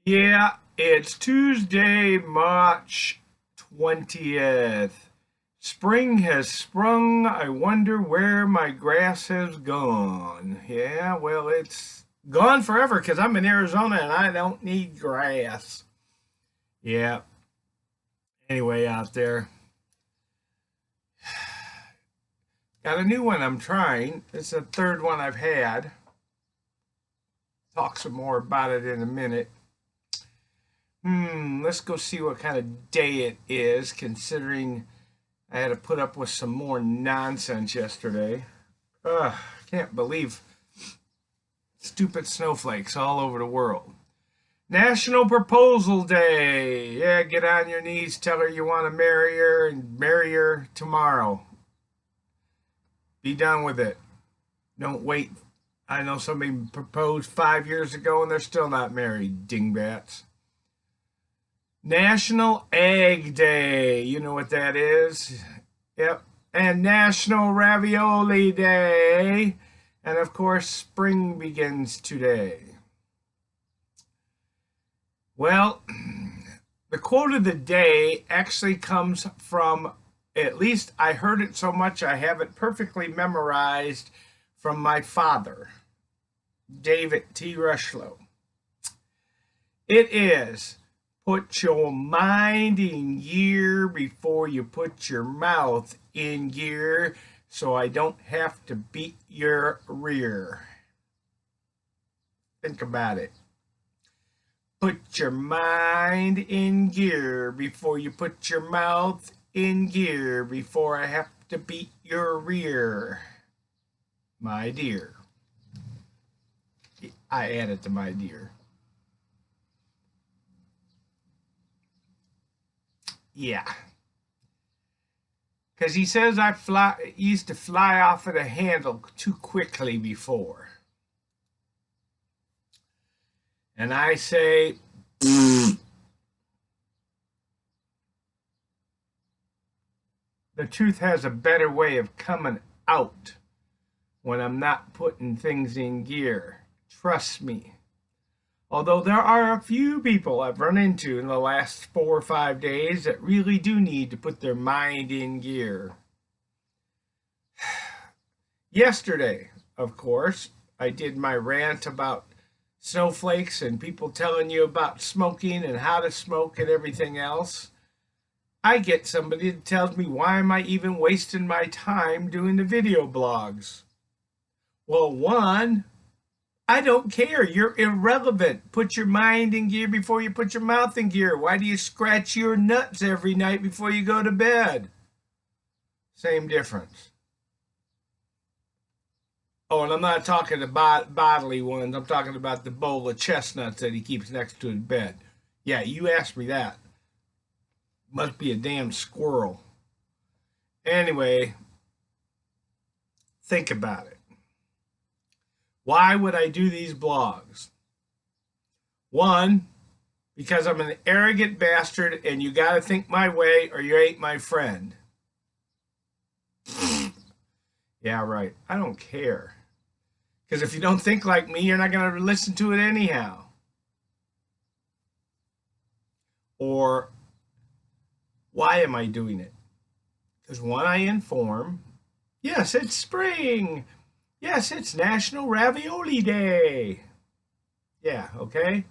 Yeah, it's Tuesday, March 20th. Spring has sprung. I wonder where my grass has gone. Yeah, well, it's gone forever because I'm in Arizona and I don't need grass. Yeah, anyway, out there. Got a new one I'm trying. It's the third one I've had. Talk some more about it in a minute. Let's go see what kind of day it is, considering I had to put up with some more nonsense yesterday. Ugh, can't believe stupid snowflakes all over the world. National Proposal Day. Yeah, get on your knees, tell her you want to marry her, and marry her tomorrow. Be done with it. Don't wait. I know somebody proposed 5 years ago and they're still not married, dingbats. National Egg Day. You know what that is? Yep. And National Ravioli Day. And of course, spring begins today. Well, the quote of the day actually comes from, at least I heard it so much I have it perfectly memorized, from my father, David T. Rushlow. It is, put your mind in gear before you put your mouth in gear so I don't have to beat your rear. Think about it. Put your mind in gear before you put your mouth in gear before I have to beat your rear. My dear. I added to my dear. Yeah. Because he says I used to fly off of the handle too quickly before. And I say, the truth has a better way of coming out when I'm not putting things in gear. Trust me. Although there are a few people I've run into in the last 4 or 5 days that really do need to put their mind in gear. Yesterday, of course, I did my rant about snowflakes and people telling you about smoking and how to smoke and everything else. I get somebody that tells me, why am I even wasting my time doing the video blogs? Well, one, I don't care. You're irrelevant. Put your mind in gear before you put your mouth in gear. Why do you scratch your nuts every night before you go to bed? Same difference. Oh, and I'm not talking about bodily ones. I'm talking about the bowl of chestnuts that he keeps next to his bed. Yeah, you asked me that. Must be a damn squirrel. Anyway, think about it. Why would I do these blogs? One, because I'm an arrogant bastard and you got to think my way or you ain't my friend. Yeah, right. I don't care. Because if you don't think like me, you're not going to listen to it anyhow. Or why am I doing it? Because one, I inform. Yes, it's spring. Yes, it's National Ravioli Day. Yeah, okay.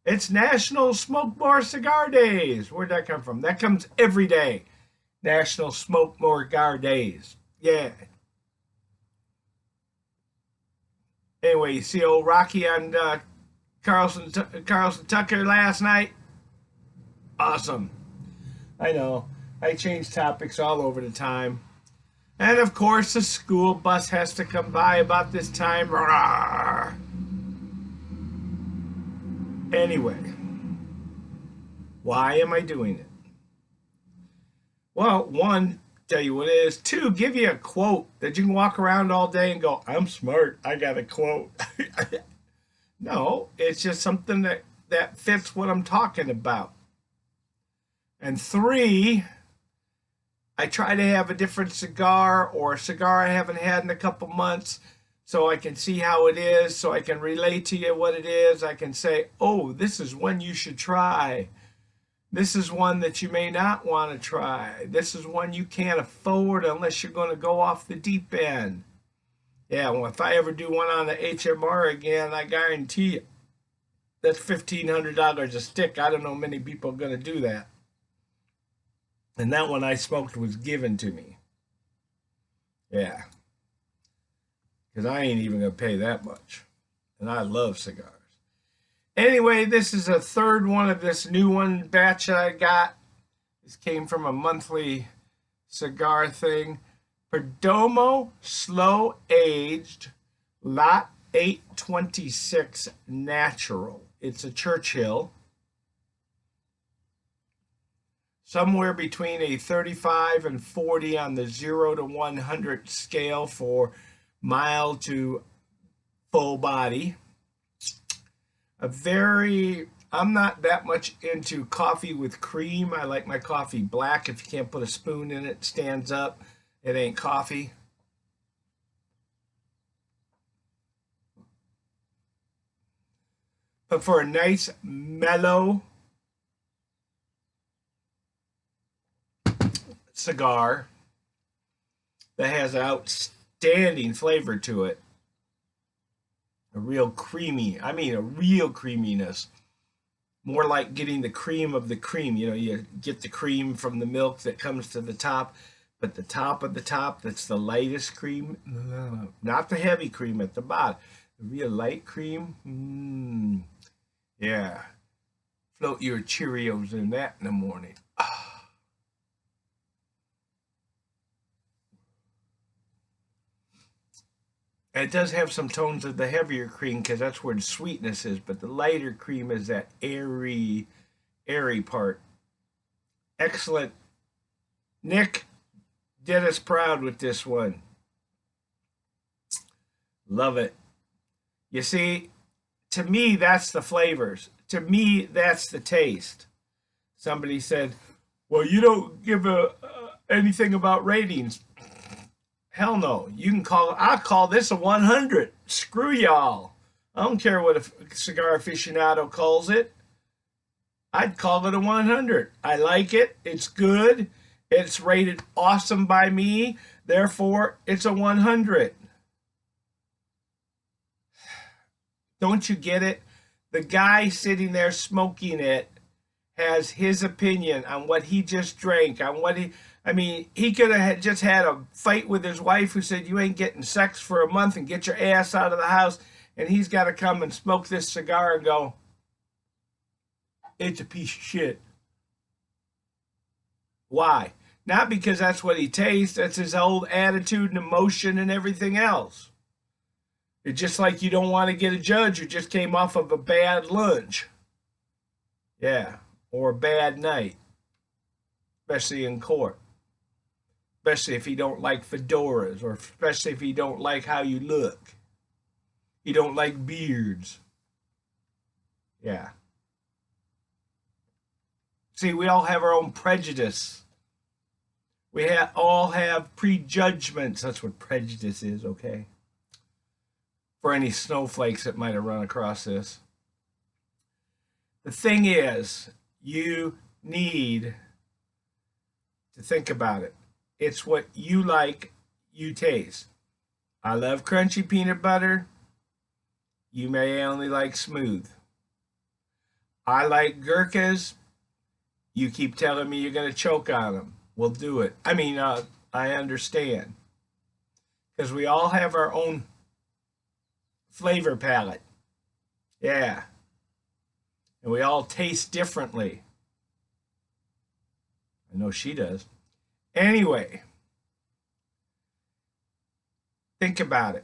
It's National Smoke More Cigar Days. Where'd that come from? That comes every day. National Smoke More Cigar Days. Yeah. Anyway, you see old Rocky on Carlson Tucker last night? Awesome. I know. I change topics all over the time. And of course, the school bus has to come by about this time. Anyway, why am I doing it? Well, one, tell you what it is. Two, give you a quote that you can walk around all day and go, I'm smart. I got a quote. No, it's just something that fits what I'm talking about. And three, I try to have a different cigar or a cigar I haven't had in a couple months so I can see how it is, so I can relate to you what it is. I can say, oh, this is one you should try. This is one that you may not want to try. This is one you can't afford unless you're going to go off the deep end. Yeah, well, if I ever do one on the HMR again, I guarantee you that's $1,500 a stick. I don't know many people are going to do that. And that one I smoked was given to me. Yeah. Because I ain't even going to pay that much. And I love cigars. Anyway, this is a third one of this new one batch I got. This came from a monthly cigar thing. Perdomo Slow Aged Lot 826 Natural. It's a Churchill. Somewhere between a 35 and 40 on the 0 to 100 scale for mild to full body. I'm not that much into coffee with cream. I like my coffee black. If you can't put a spoon in it, it stands up. It ain't coffee. But for a nice, mellow cigar that has outstanding flavor to it, a real creaminess. More like getting the cream of the cream. You know, you get the cream from the milk that comes to the top, but the top of the top, that's the lightest cream, not the heavy cream at the bottom. The real light cream, yeah. Float your Cheerios in that in the morning. It does have some tones of the heavier cream because that's where the sweetness is, but the lighter cream is that airy part. Excellent. Nick did us proud with this one. Love it. You see, to me, that's the flavors. To me, that's the taste. Somebody said, well, you don't give anything about ratings. Hell no. You can I'll call this a 100. Screw y'all. I don't care what a cigar aficionado calls it. I'd call it a 100. I like it. It's good. It's rated awesome by me. Therefore, it's a 100. Don't you get it? The guy sitting there smoking it has his opinion on what he just drank, on what he could have just had a fight with his wife who said, you ain't getting sex for a month and get your ass out of the house. And he's got to come and smoke this cigar and go, it's a piece of shit. Why? Not because that's what he tastes. That's his old attitude and emotion and everything else. It's just like you don't want to get a judge who just came off of a bad lunch. Yeah. Or a bad night. Especially in court. Especially if you don't like fedoras, or especially if you don't like how you look. You don't like beards. Yeah. See, we all have our own prejudice. We all have prejudgments. That's what prejudice is, okay? For any snowflakes that might have run across this. The thing is, you need to think about it. It's what you like, you taste. I love crunchy peanut butter. You may only like smooth. I like Gurkhas. You keep telling me you're going to choke on them. We'll do it. I understand. Because we all have our own flavor palette. Yeah. And we all taste differently. I know she does. Anyway, think about it.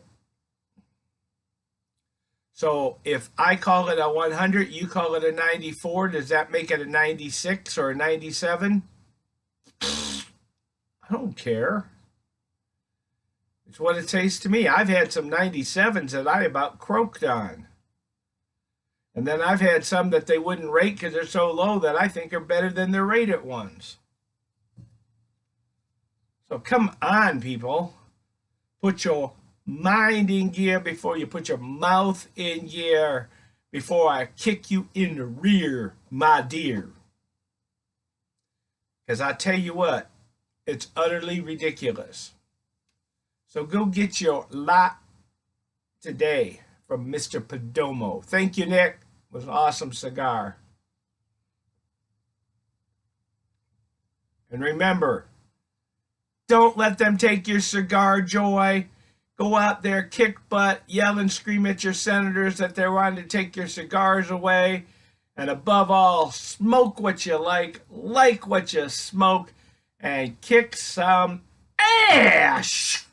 So if I call it a 100, you call it a 94, does that make it a 96 or a 97? I don't care. It's what it tastes to me. I've had some 97s that I about croaked on. And then I've had some that they wouldn't rate because they're so low that I think are better than their rated ones. So come on, people. Put your mind in gear before you put your mouth in gear, before I kick you in the rear, my dear. Because I tell you what, it's utterly ridiculous. So go get your lot today from Mr. Perdomo. Thank you, Nick. It was an awesome cigar. And remember, don't let them take your cigar joy. Go out there, kick butt, yell and scream at your senators that they're wanting to take your cigars away. And above all, smoke what you like what you smoke, and kick some ass.